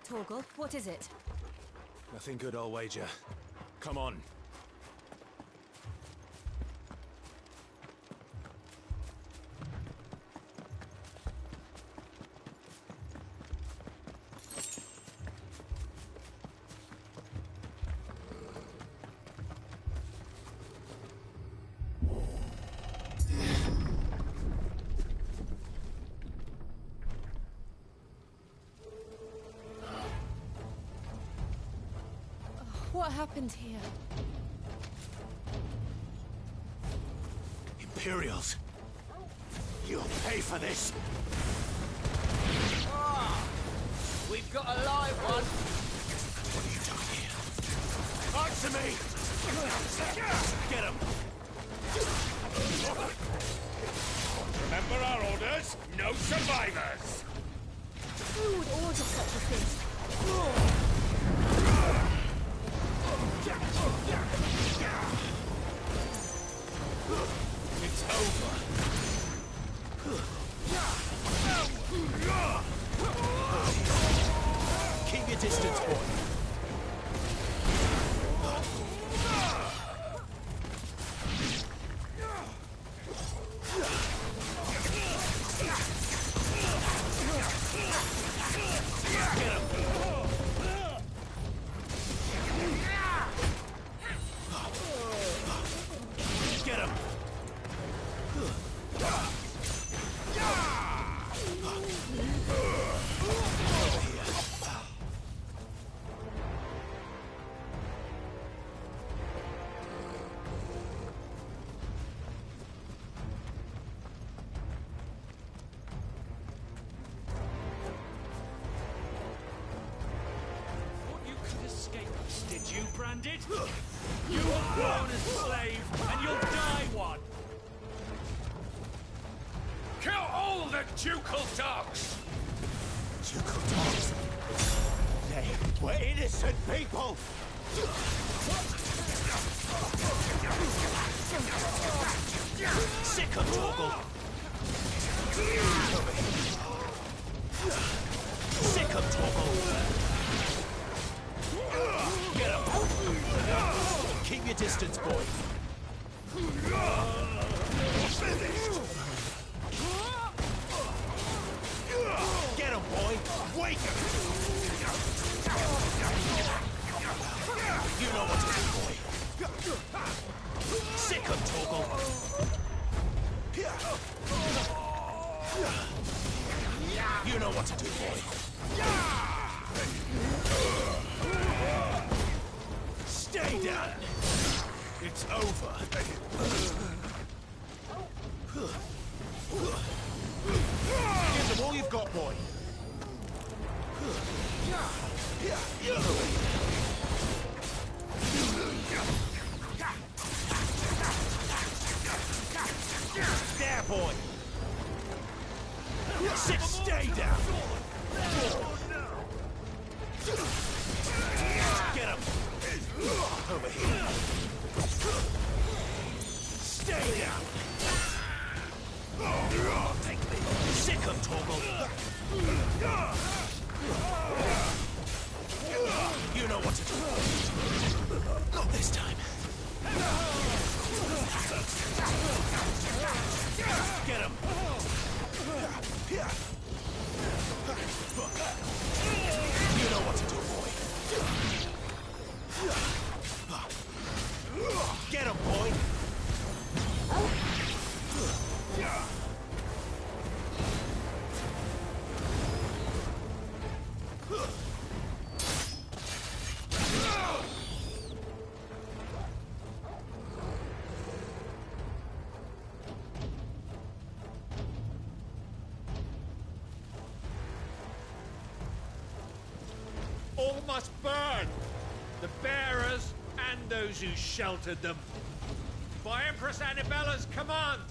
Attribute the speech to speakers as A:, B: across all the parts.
A: Torgal, what is it?
B: Nothing good, I'll wager. Come on.
A: What happened here?
B: Imperials! You'll pay for this!
C: We've got a live one!
B: What are you doing here? Answer me! Get him!
D: Remember our orders? No survivors!
A: Who would order such a thing?
B: It's over! Keep your distance, boy! Get him!
D: Thought you could escape us, did you, Branded? You were born a slave, and you'll die one! Kill all the ducal dogs!
B: Ducal dogs! They were innocent people! Sick of Torgal! Sick of Torgal! Get him! Keep your distance, boy! Finished! Get him, boy! Wake him! You know what to do, boy! Sick of Torgal! You know what to do, boy! Stay down! It's over! Give them all you've got, boy! There, boy! Stay down! Get him! Over here! Stay down! Take me! Sick of Torgal! You know what to do! Not this time! Get him! You know what to do, boy! Get him, boy!
D: All must burn! The bearers and those who sheltered them. By Empress Annibella's command!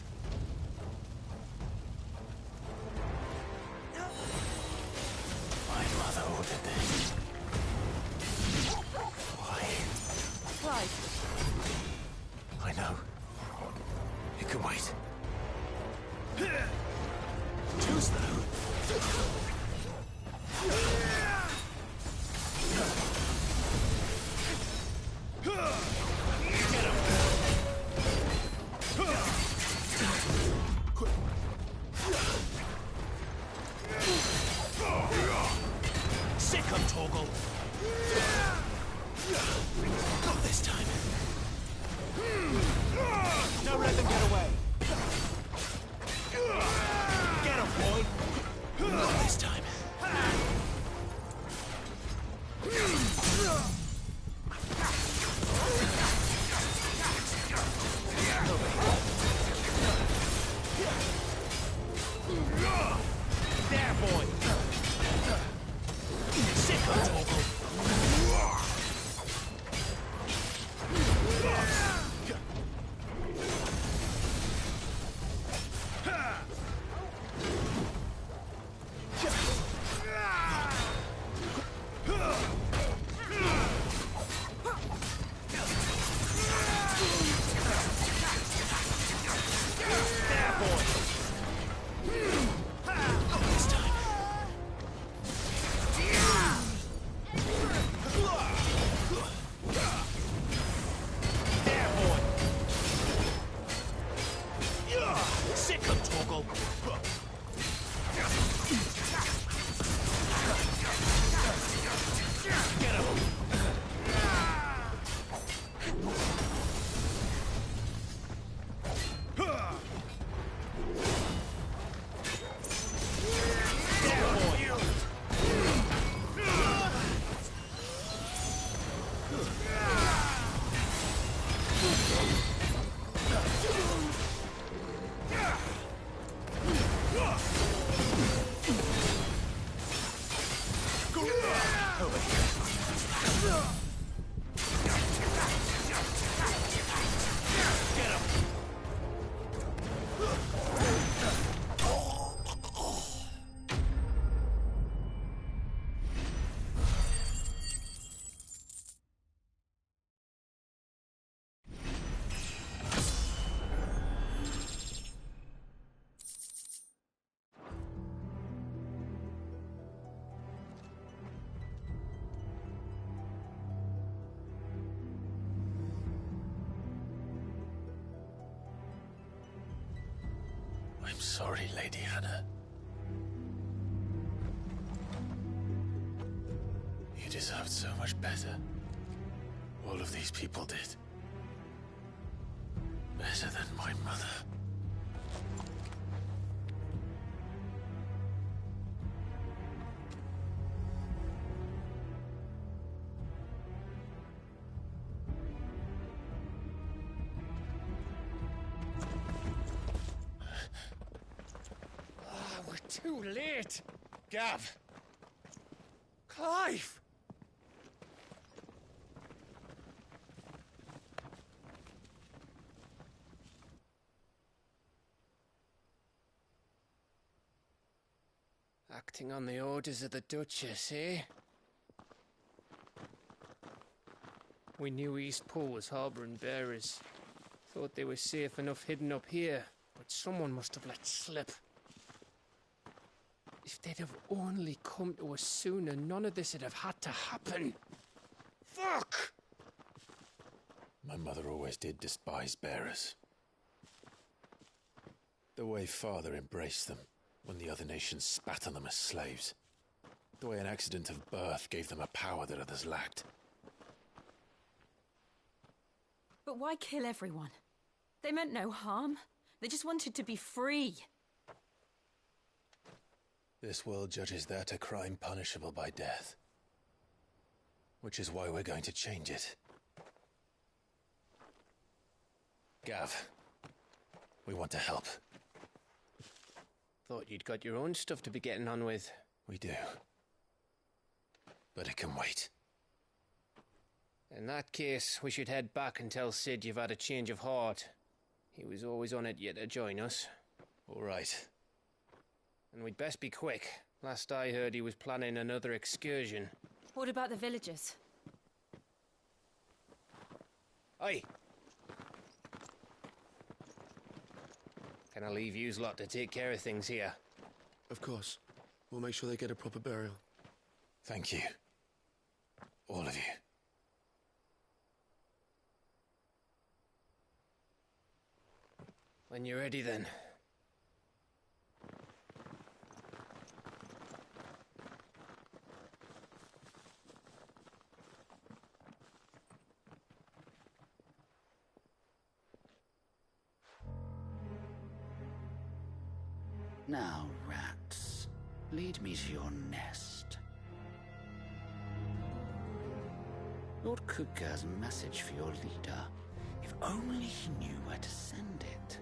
B: My mother ordered this. Why?
A: Why?
B: I know. It can wait. Too slow. sorry, Lady Hannah. You deserved so much better. All of these people did. Better than my mother.
D: We're too late. Gav. Clive. Acting on the orders of the Duchess, eh? We knew Eastpool was harbouring bearers. Thought they were safe enough hidden up here, but someone must have let slip. If they'd have only come to us sooner, none of this would have had to happen. Fuck!
B: My mother always did despise bearers. The way Father embraced them when the other nations spat on them as slaves. The way an accident of birth gave them a power that others lacked.
A: But why kill everyone? They meant no harm. They just wanted to be free.
B: This world judges that a crime punishable by death. Which is why we're going to change it. Gav, we want to help.
C: Thought you'd got your own stuff to be getting on with.
B: We do. But it can wait.
C: In that case, we should head back and tell Sid you've had a change of heart. He was always on it yet to join us.
B: All right.
C: And we'd best be quick. Last I heard, he was planning another excursion.
A: What about the villagers?
C: Aye. Can I leave yous lot to take care of things here?
E: Of course. We'll make sure they get a proper burial.
B: Thank you. All of you.
C: When you're ready, then.
F: Now, rats, lead me to your nest. Lord Kupka has a message for your leader. If only he knew where to send it.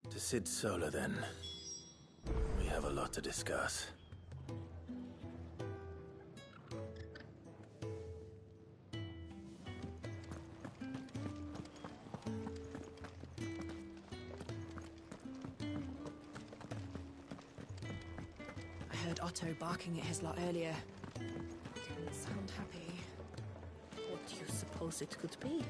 B: To Sid Solar, then. We have a lot to discuss.
G: I heard Otto barking at his lot earlier. Didn't sound happy.
H: What do you suppose it could be?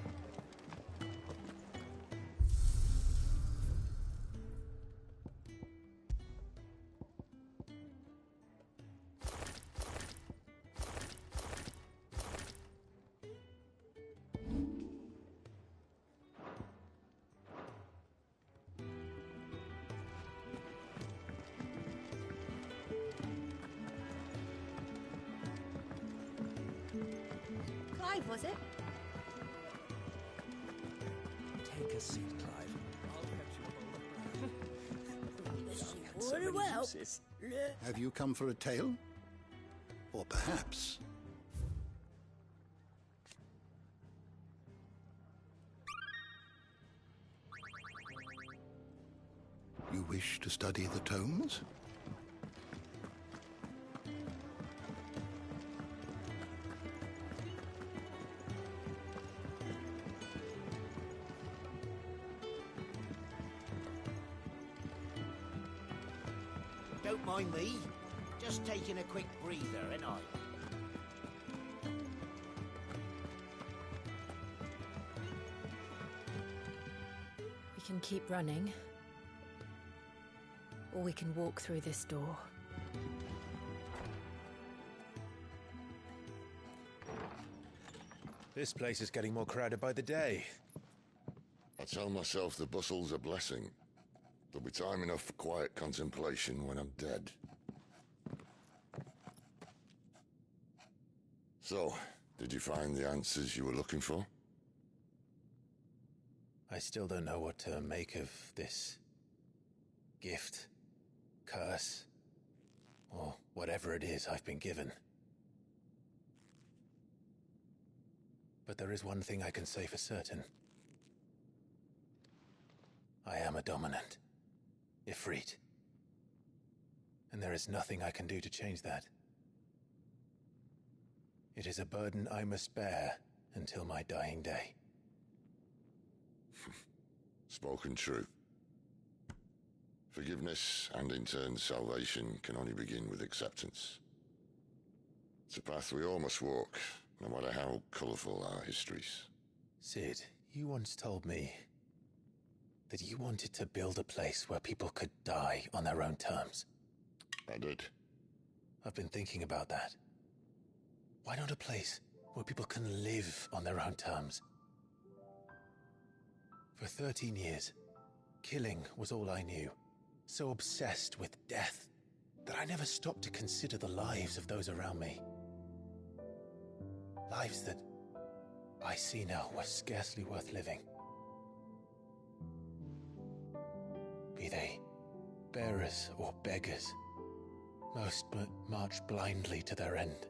A: Clive, was it?
I: Take a seat, Clive.
H: Very well.
J: Have you come for a tale? Or perhaps... you wish to study the tomes?
I: Don't mind me. Just taking a quick breather, ain't I?
G: can keep running, or we can walk through this door.
B: This place is getting more crowded by the day.
K: I tell myself the bustle's a blessing. There'll be time enough for quiet contemplation when I'm dead. So, did you find the answers you were looking for?
B: I still don't know what to make of this gift, curse, or whatever it is I've been given. But there is one thing I can say for certain. I am a dominant, Ifrit. And there is nothing I can do to change that. It is a burden I must bear until my dying day.
K: Spoken true. Forgiveness, and in turn salvation, can only begin with acceptance. It's a path we all must walk, no matter how colourful our histories.
B: Cid, you once told me that you wanted to build a place where people could die on their own terms.
K: I did.
B: I've been thinking about that. Why not a place where people can live on their own terms? For 13 years, killing was all I knew. So obsessed with death that I never stopped to consider the lives of those around me. Lives that I see now were scarcely worth living. Be they bearers or beggars, most but march blindly to their end,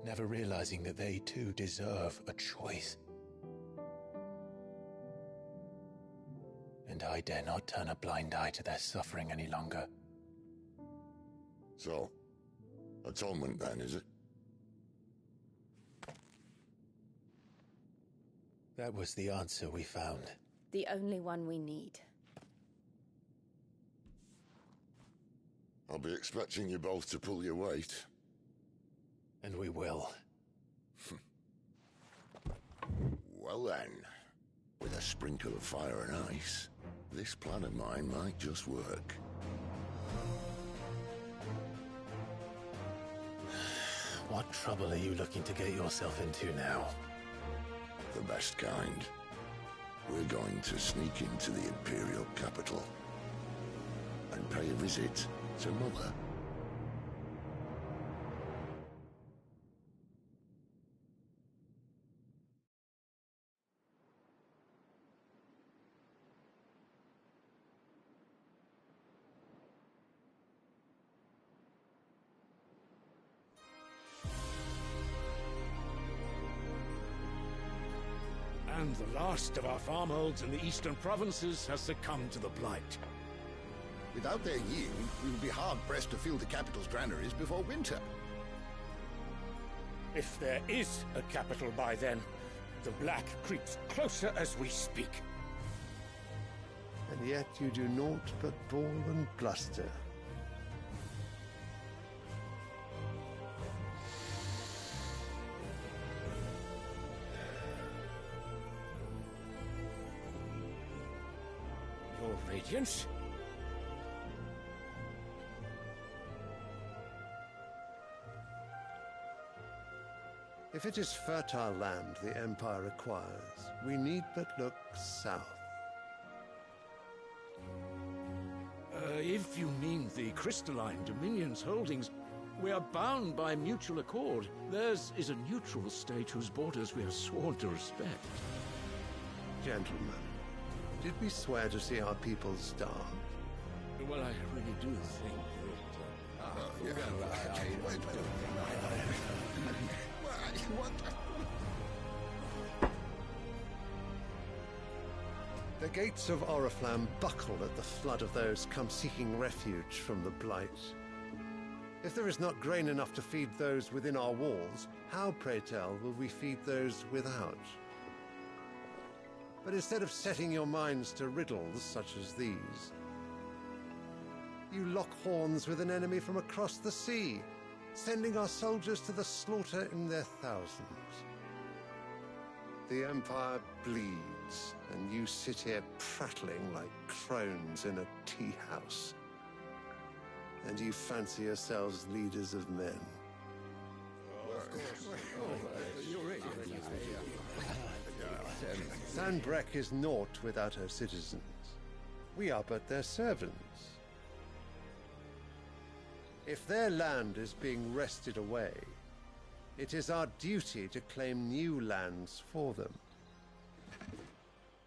B: never realizing that they too deserve a choice. And I dare not turn a blind eye to their suffering any longer.
K: So, atonement then, is it?
B: That was the answer we found.
H: The only one we need.
K: I'll be expecting you both to pull your weight.
B: And we will.
K: Well then, with a sprinkle of fire and ice, this plan of mine might just work.
B: What trouble are you looking to get yourself into now?
K: The best kind. We're going to sneak into the Imperial capital and pay a visit to Mother.
D: And the last of our farmholds in the eastern provinces has succumbed to the blight.
J: Without their yield, we will be hard-pressed to fill the capital's granaries before winter.
D: If there is a capital by then, the black creeps closer as we speak.
L: And yet you do naught but bawl and bluster.
D: Your Radiance?
L: If it is fertile land the Empire requires, we need but look south.
D: If you mean the crystalline Dominion's holdings, we are bound by mutual accord. Theirs is a neutral state whose borders we are sworn to respect.
L: Gentlemen, did we swear to see our people starve?
D: Well, I really do think
L: The gates of Oriflamme buckle at the flood of those come seeking refuge from the blight. If there is not grain enough to feed those within our walls, how, pray tell, will we feed those without? But instead of setting your minds to riddles such as these, you lock horns with an enemy from across the sea, sending our soldiers to the slaughter in their thousands. The Empire bleeds. rights, and you sit here prattling like crones in a tea house. And you fancy yourselves leaders of men. Sanbreque is naught without her citizens. We are but their servants. If their land is being wrested away, it is our duty to claim new lands for them.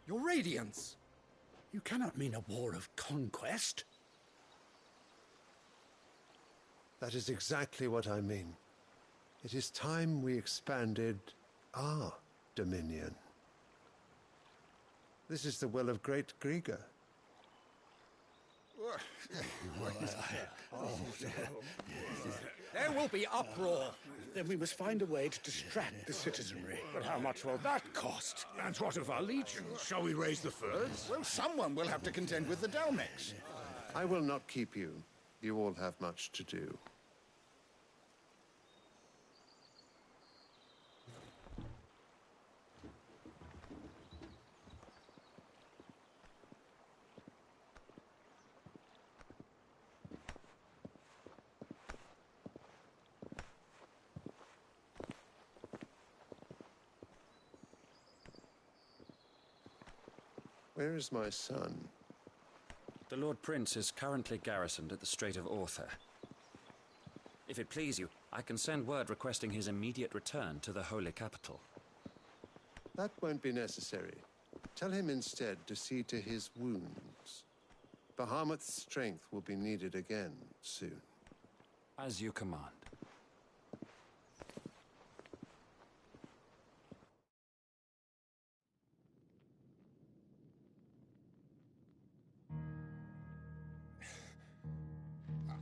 I: Your Radiance! You cannot mean a war of conquest.
L: That is exactly what I mean. It is time we expanded our dominion. This is the will of great Grieger.
I: There will be uproar. Then we must find a way to distract the citizenry. But how much will that cost?
M: And what of our legions? Shall we raise the furs?
J: Well, someone will have to contend with the Dalmex.
L: I will not keep you. You all have much to do. Where is my son?
N: The Lord Prince is currently garrisoned at the Strait of Arthur. If it please you, I can send word requesting his immediate return to the Holy Capital.
L: That won't be necessary. Tell him instead to see to his wounds. Bahamut's strength will be needed again soon.
N: As you command.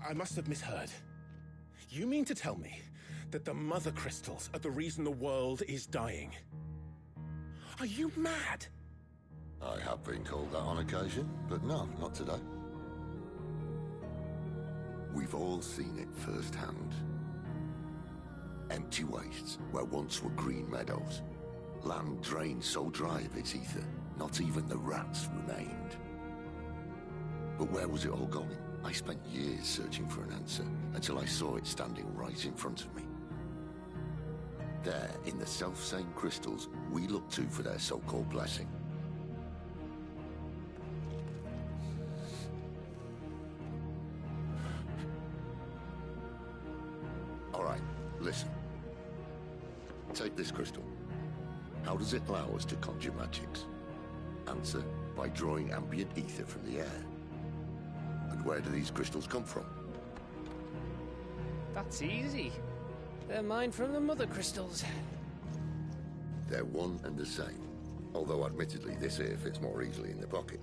M: I must have misheard. You mean to tell me that the Mother Crystals are the reason the world is dying? Are you mad?
K: I have been called that on occasion, but no, not today. We've all seen it firsthand. Empty wastes where once were green meadows. Land drained so dry of its ether, not even the rats remained. But where was it all going? I spent years searching for an answer, until I saw it standing right in front of me. There, in the self-same crystals we look to for their so-called blessing. All right, listen. Take this crystal. How does it allow us to conjure magics? Answer, by drawing ambient ether from the air. And where do these crystals come from?
C: That's easy. They're mined from the Mother Crystals.
K: They're one and the same. Although admittedly this here fits more easily in the pocket.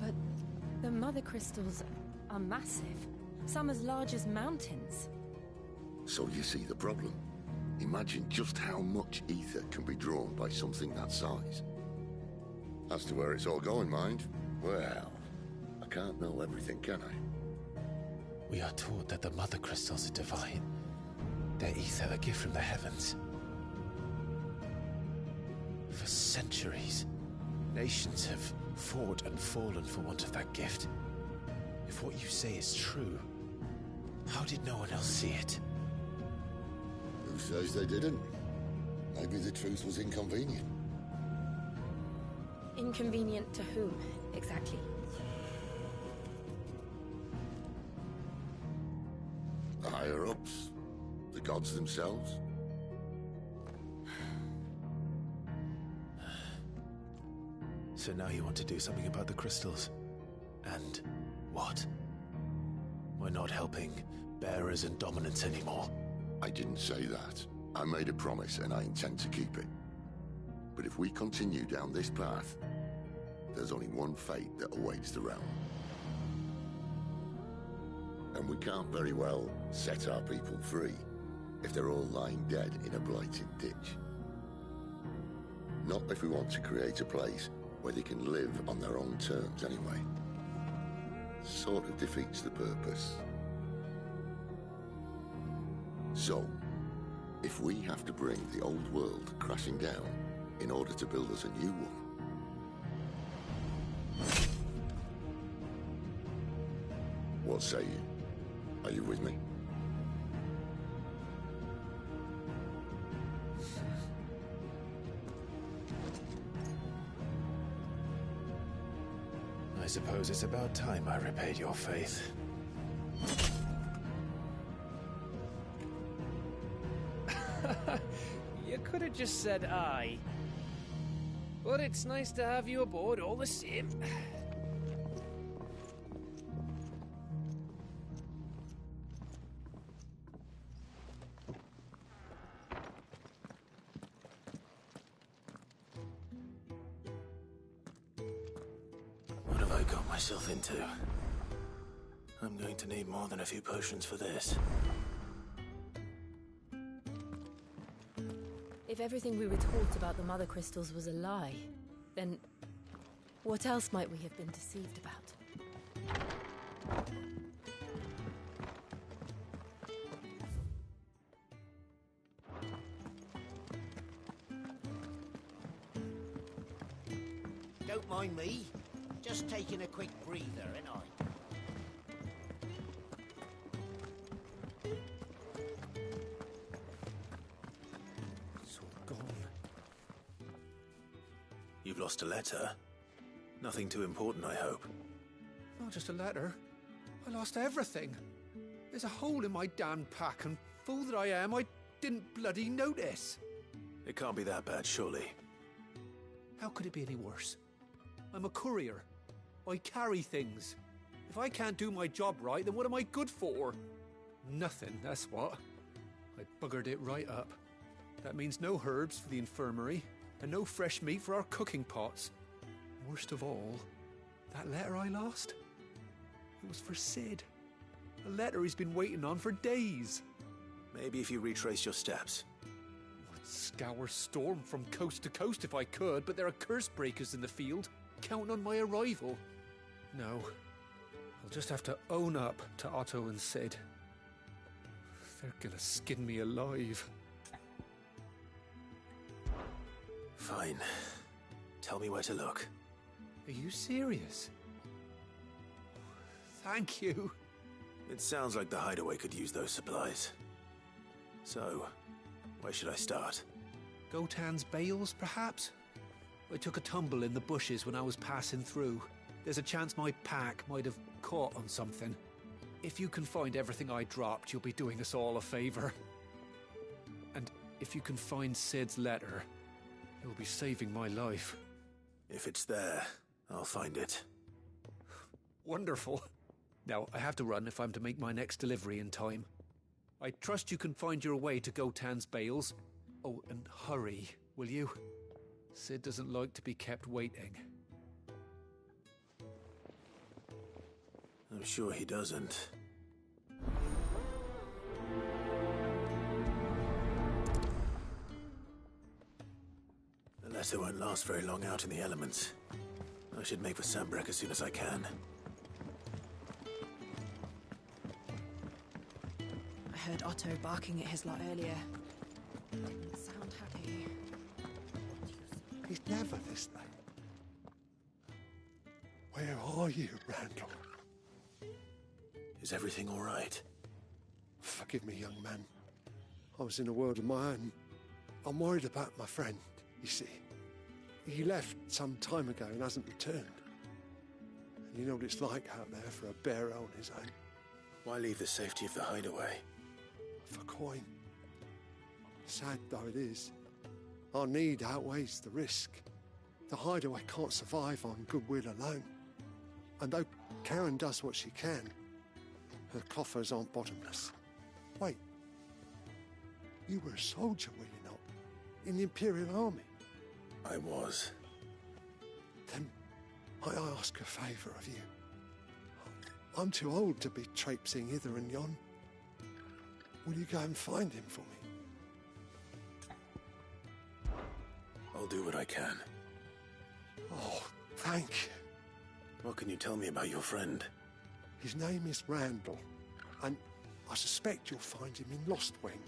A: But the Mother Crystals are massive. Some as large as mountains.
K: So you see the problem. Imagine just how much ether can be drawn by something that size. As to where it's all going, mind, well, I can't know everything, can I?
B: We are taught that the Mother Crystals are divine. Their ether a gift from the heavens. For centuries, nations have fought and fallen for want of that gift. If what you say is true, how did no one else see it?
K: Who says they didn't? Maybe the truth was inconvenient.
H: Inconvenient to whom, exactly?
K: The higher-ups? The gods themselves?
B: So now you want to do something about the crystals? And what? We're not helping bearers and dominants anymore.
K: I didn't say that. I made a promise and I intend to keep it. But if we continue down this path, there's only one fate that awaits the realm. And we can't very well set our people free if they're all lying dead in a blighted ditch. Not if we want to create a place where they can live on their own terms anyway. Sort of defeats the purpose. So, if we have to bring the old world crashing down in order to build us a new one, What say you? Are you with me?
B: I suppose it's about time I repaid your faith.
C: You could have just said aye. But it's nice to have you aboard all the same.
B: What have I got myself into? I'm going to need more than a few potions for this.
A: If everything we were taught about the Mother Crystals was a lie, then what else might we have been deceived about?
O: Don't mind me. Just taking a quick breather, ain't I?
M: It's all gone.
B: You've lost a letter. Nothing too important, I hope.
M: Not just a letter. I lost everything. There's a hole in my damn pack, and fool that I am, I didn't bloody notice.
B: It can't be that bad, surely.
M: How could it be any worse? I'm a courier. I carry things. If I can't do my job right, then what am I good for? Nothing, that's what. I buggered it right up. That means no herbs for the infirmary, and no fresh meat for our cooking pots. Worst of all, that letter I lost? It was for Sid. A letter he's been waiting on for days.
B: Maybe if you retrace your steps.
M: I'd scour Storm from coast to coast if I could, but there are curse breakers in the field, counting on my arrival. No, I'll just have to own up to Otto and Sid. They're gonna skin me alive.
B: Fine. Tell me where to look.
M: Are you serious? Thank you.
B: It sounds like the hideaway could use those supplies. So, where should I start?
M: Gotan's bales, perhaps? I took a tumble in the bushes when I was passing through. There's a chance my pack might have caught on something. If you can find everything I dropped, you'll be doing us all a favor. And if you can find Sid's letter, you'll be saving my life.
B: If it's there, I'll find it.
M: Wonderful. Now, I have to run if I'm to make my next delivery in time. I trust you can find your way to Gotan's bales. Oh, and hurry, will you? Sid doesn't like to be kept waiting.
B: I'm sure he doesn't. The letter won't last very long out in the elements. I should make for Sambrek as soon as I can.
G: I heard Otto barking at his lot earlier. Didn't sound happy.
L: He's never this late. Where are you, Randall?
B: Is everything all right?
L: Forgive me, young man. I was in a world of my own. I'm worried about my friend, you see. He left some time ago and hasn't returned. And you know what it's like out there for a bearer on his own.
B: Why leave the safety of the hideaway?
L: For coin. Sad though it is, our need outweighs the risk. The hideaway can't survive on goodwill alone. And though Karen does what she can, her coffers aren't bottomless. Wait. You were a soldier, were you not? In the Imperial Army?
B: I was.
L: Then I ask a favour of you. I'm too old to be traipsing hither and yon. Will you go and find him for me?
B: I'll do what I can.
L: Oh, thank you.
B: What can you tell me about your friend?
L: His name is Randall, and I suspect you'll find him in Lostwing.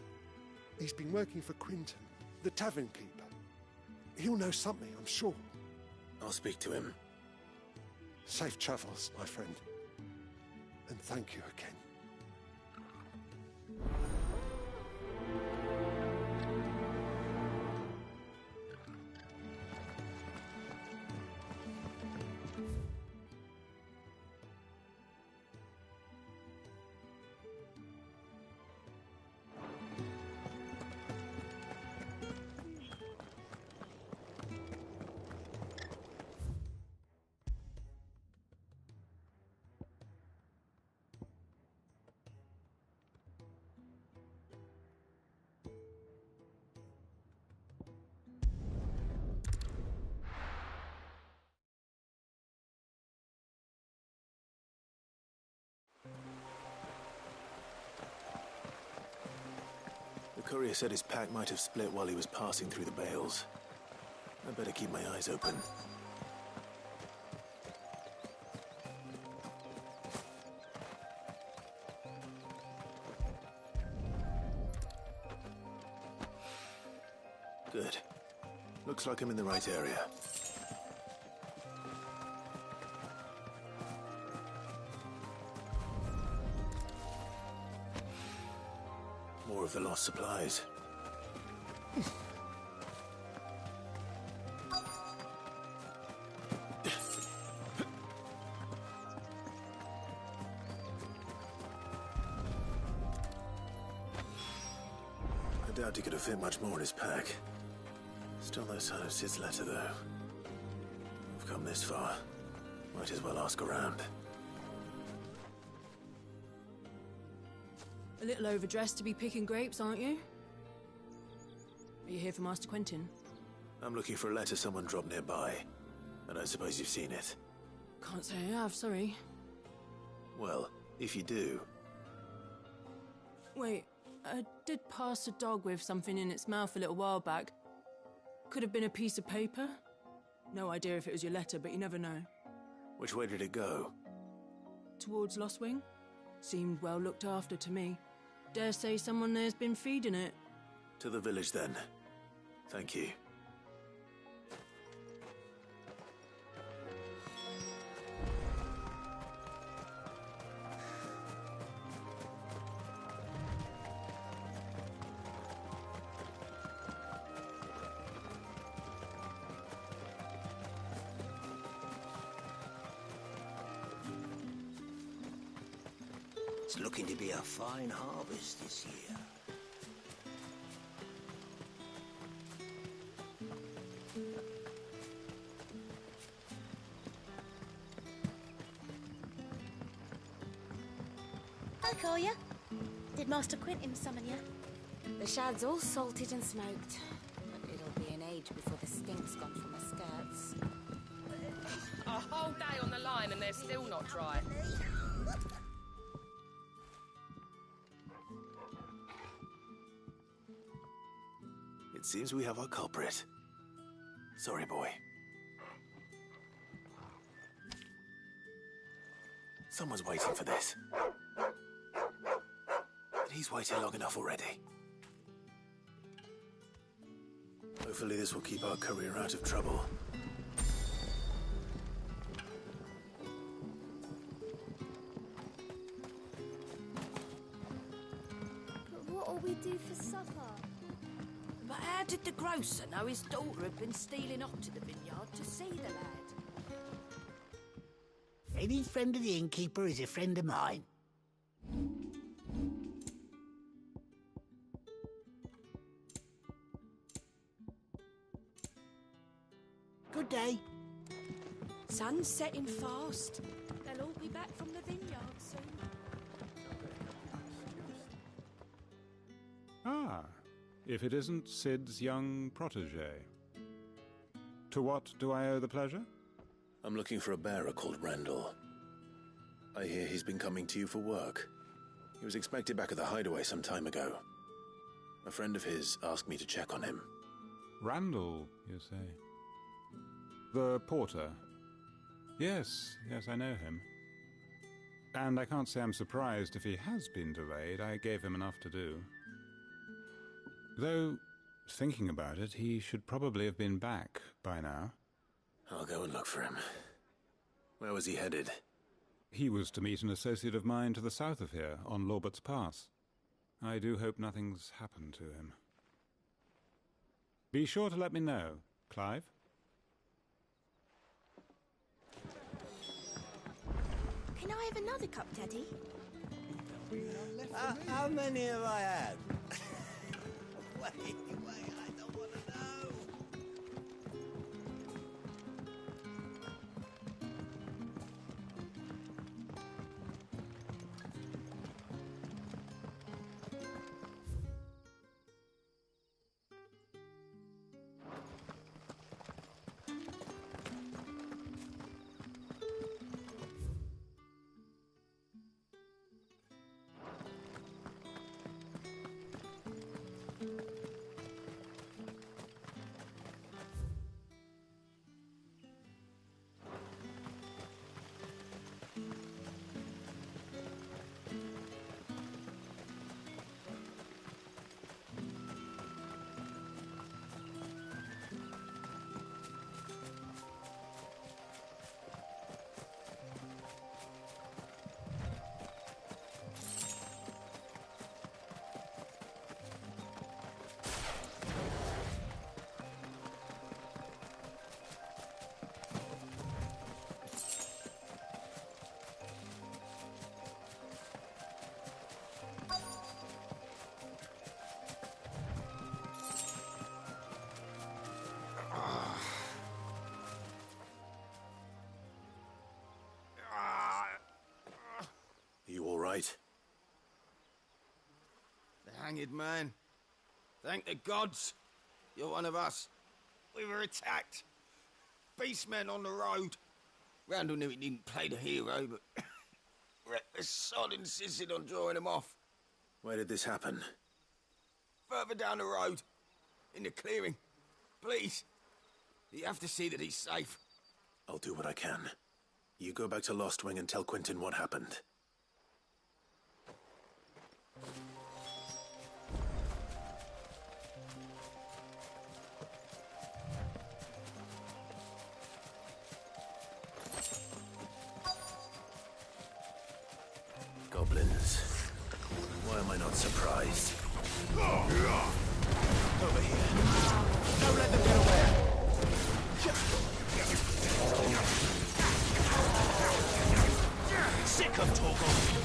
L: He's been working for Quinton, the tavern keeper. He'll know something, I'm sure.
B: I'll speak to him.
L: Safe travels, my friend. And Thank you again.
B: The courier said his pack might have split while he was passing through the bales. I better keep my eyes open. Good. Looks like I'm in the right area. More of the lost supplies. I doubt he could have fit much more in his pack. Still no sign of Sid's letter, though. I've come this far. Might as well ask around.
G: A little overdressed to be picking grapes, aren't you? Are you here for Master Quentin?
B: I'm looking for a letter someone dropped nearby. And I suppose you've seen it.
G: Can't say I have, sorry.
B: Well, if you do...
G: Wait, I did pass a dog with something in its mouth a little while back. Could have been a piece of paper. No idea if it was your letter, but you never know.
B: Which way did it go?
G: Towards Lostwing? Seemed well looked after to me. Dare say someone there's been feeding it.
B: To the village, then. Thank you.
O: It's looking to be a fine harvest this year.
P: Hi, Collier. Did Master Quentin summon you?
H: The shad's all salted and smoked. But it'll be an age before the stink's gone from her skirts.
Q: A whole day on the line and they're still not dry.
B: It seems we have our culprit. Sorry, boy. Someone's waiting for this. And he's waited long enough already. Hopefully this will keep our courier out of trouble.
P: But what'll we do for supper?
R: But how did the grocer know his daughter had been stealing off to the vineyard to see the lad?
O: Any friend of the innkeeper is a friend of mine. Good day.
R: Sun's setting fast. They'll all be back from the vineyard soon.
S: Ah, if it isn't Sid's young protege. To what do I owe the pleasure?
B: I'm looking for a bearer called Randall. I hear he's been coming to you for work. He was expected back at the hideaway some time ago. A friend of his asked me to check on him.
S: Randall, you say? The porter? Yes, I know him. And I can't say I'm surprised if he has been delayed. I gave him enough to do. Though, thinking about it, he should probably have been back by now.
B: I'll go and look for him. Where was he headed?
S: He was to meet an associate of mine to the south of here, on Lorbert's Pass. I do hope nothing's happened to him. Be sure to let me know, Clive.
P: Can I have another cup, Daddy?
O: How many have I had? Wait, I don't want to know.
E: Right.
O: The hanged man. Thank the gods. You're one of us. We were attacked. Beastmen on the road. Randall knew he didn't play the hero, but the sod insisted on drawing him off.
E: Where did this happen?
O: Further down the road. In the clearing. Please. You have to see that he's safe.
E: I'll do what I can. You go back to Lost Wing and tell Quentin what happened. Goblins. Why am I not surprised? Over here. Don't let them get away! Sick of Torgal!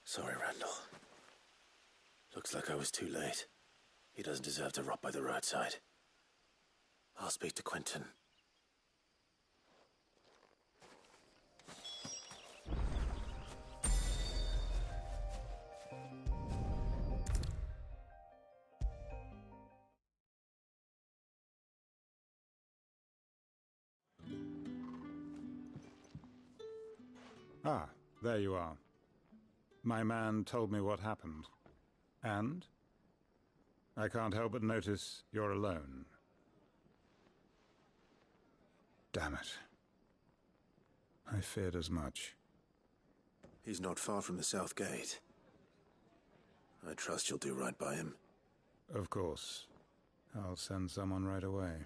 E: Sorry, Randall. Looks like I was too late. He doesn't deserve to rot by the roadside. I'll speak to Quentin.
S: Ah, there you are. My man told me what happened. And? I can't help but notice you're alone. Damn it. I feared as much.
E: He's not far from the South Gate. I trust you'll do right by him.
S: Of course. I'll send someone right away.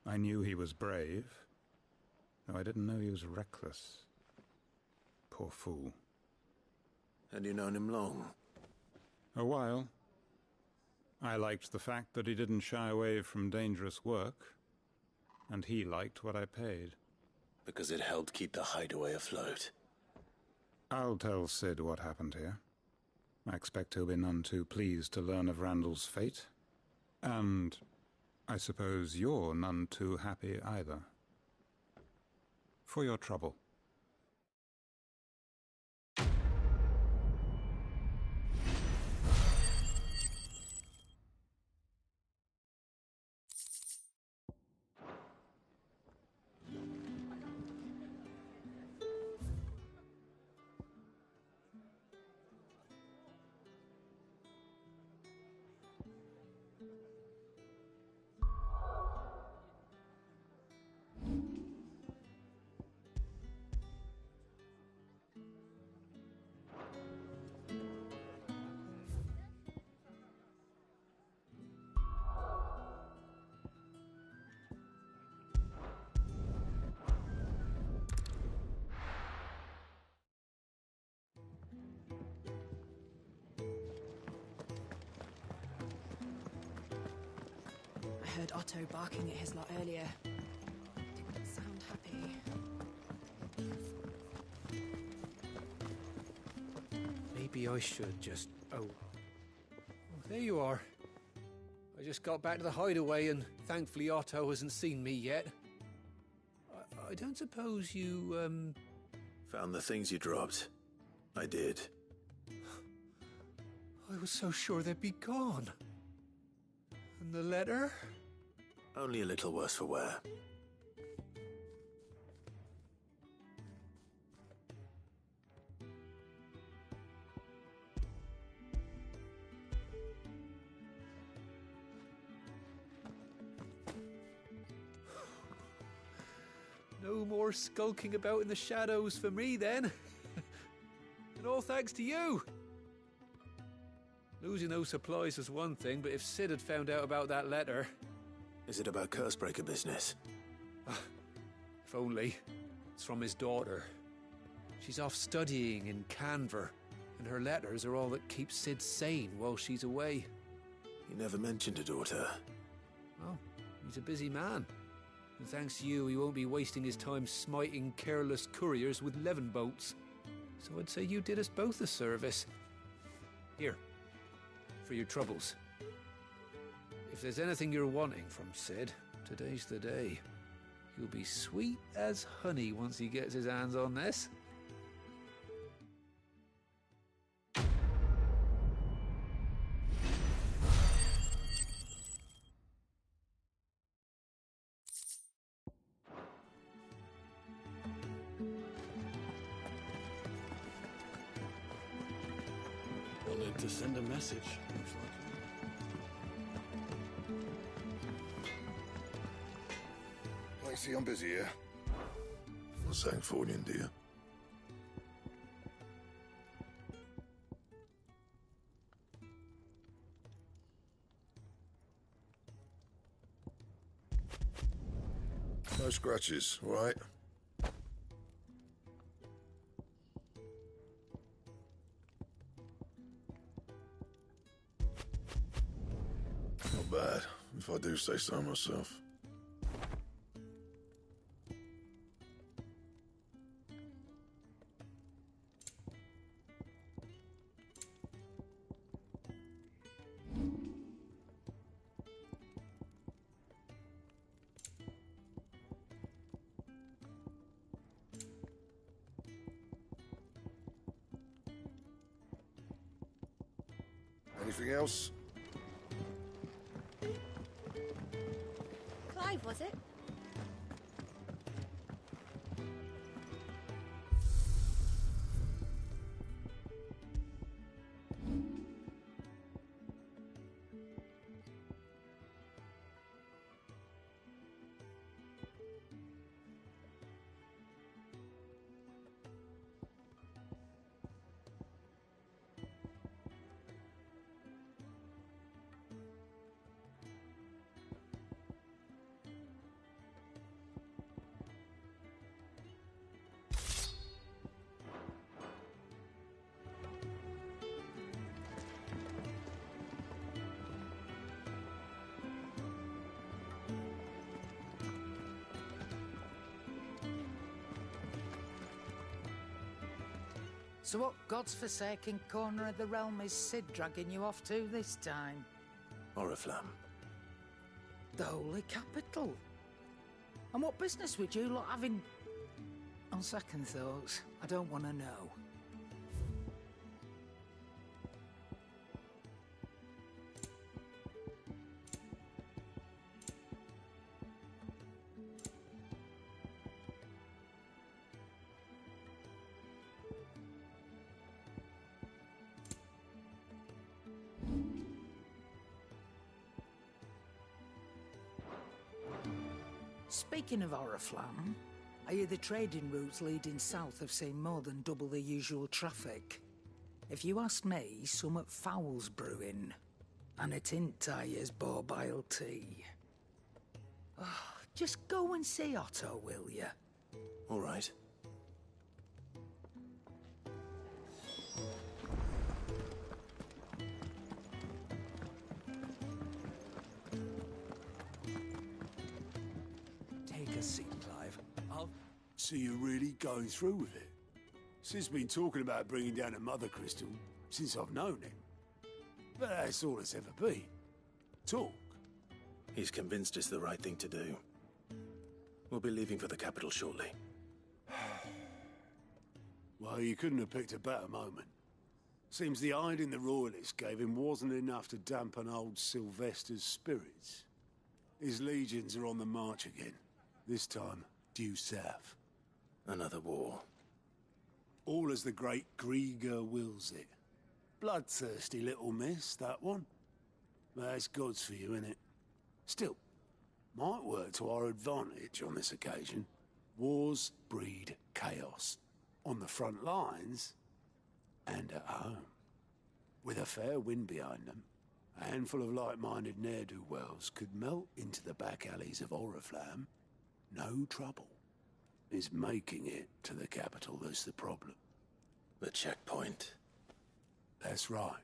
S: I knew he was brave, though I didn't know he was reckless. Poor fool.
E: And you known him long?
S: A while. I liked the fact that he didn't shy away from dangerous work, and he liked what I paid.
E: Because it helped keep the hideaway afloat.
S: I'll tell Sid what happened here. I expect he'll be none too pleased to learn of Randall's fate. And I suppose you're none too happy either. For your trouble.
G: I heard Otto barking at his lot earlier. Didn't sound happy.
M: Maybe I should just... Oh, there you are. I just got back to the hideaway and thankfully Otto hasn't seen me yet. I don't suppose you,
E: Found the things you dropped. I did.
M: I was so sure they'd be gone. And the letter?
E: Only a little worse for wear.
M: No more skulking about in the shadows for me, then. And all thanks to you. Losing those supplies was one thing, but if Sid had found out about that letter...
E: Is it about Cursebreaker business?
M: If only. It's from his daughter. She's off studying in Canver, and her letters are all that keeps Sid sane while she's away.
E: He never mentioned a daughter.
M: Well, he's a busy man. And thanks to you, he won't be wasting his time smiting careless couriers with levin bolts. So I'd say you did us both a service. Here, for your troubles. If there's anything you're wanting from Sid, today's the day. He'll be sweet as honey once he gets his hands on this.
E: I'll need to send a message, looks like.
J: I see I'm busy here. For St. Fornian, dear. No scratches, all right? Not bad, if I do say so myself. Anything else?
P: Clive, was it?
T: So what God's forsaken corner of the realm is Sid dragging you off to this time?
E: Oriflamme.
T: The Holy Capital. And what business would you lot having... On second thoughts, I don't want to know. Speaking of Oriflamme, I hear the trading routes leading south have seen more than double the usual traffic. If you ask me, somewhat foul's brewing. And it ain't Tyre's borbile tea. Oh, just go and see Otto, will you?
E: All right.
I: Take a seat, Clive. So you're really going through with it? Sid's been talking about bringing down a mother crystal since I've known him. But that's all it's ever been. Talk.
E: He's convinced it's the right thing to do. We'll be leaving for the capital shortly.
I: Well, you couldn't have picked a better moment. Seems the hiding the Royalists gave him wasn't enough to dampen old Sylvester's spirits. His legions are on the march again, this time due south.
E: Another war.
I: All as the great Grieger wills it. Bloodthirsty little miss, that one. But that's God's for you, innit? Still, might work to our advantage on this occasion. Wars breed chaos. On the front lines, and at home. With a fair wind behind them, a handful of like-minded ne'er-do-wells could melt into the back alleys of Oriflamme. No trouble. It's making it to the capital that's the problem.
E: The checkpoint.
I: That's right.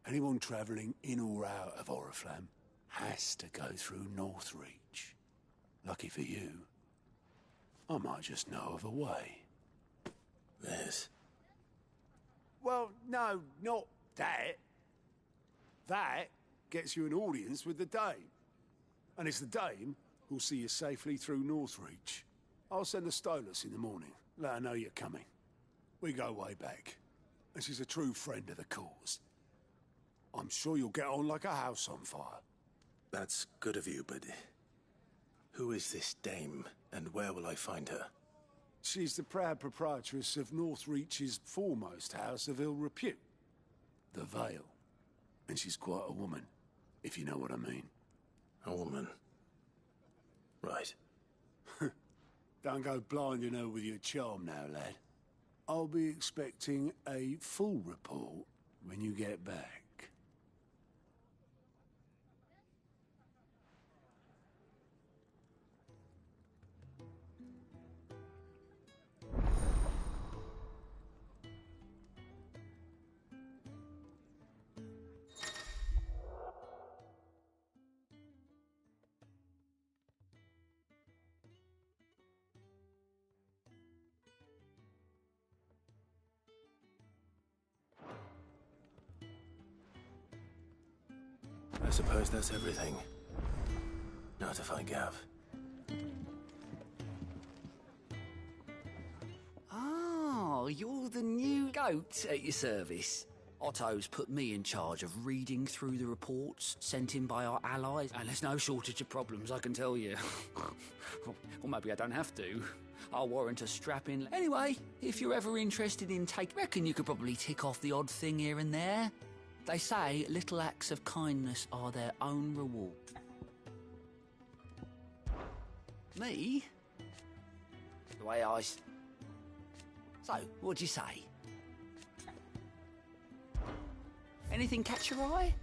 I: Anyone travelling in or out of Oriflamme has to go through Northreach. Lucky for you, I might just know of a way.
E: This?
I: Well, no, not that. That gets you an audience with the Dame. And it's the Dame who'll see you safely through Northreach. I'll send the Stolas in the morning. Let her know you're coming. We go way back. And she's a true friend of the cause. I'm sure you'll get on like a house on fire.
E: That's good of you, but... who is this Dame, and where will I find her?
I: She's the proud proprietress of Northreach's foremost house of ill repute. The Vale. And she's quite a woman, if you know what I mean.
E: A woman. Right.
I: Don't go blinding her with your charm now, lad. I'll be expecting a full report when you get back.
E: I suppose that's everything. Now to find Gav.
F: Oh, you're the new goat at your service. Otto's put me in charge of reading through the reports sent in by our allies, and there's no shortage of problems, I can tell you. Or maybe I don't have to. I'll warrant a strap-in. Anyway, if you're ever interested in reckon you could probably tick off the odd thing here and there. They say little acts of kindness are their own reward. Me? The way I... So, what'd you say? Anything catch your eye?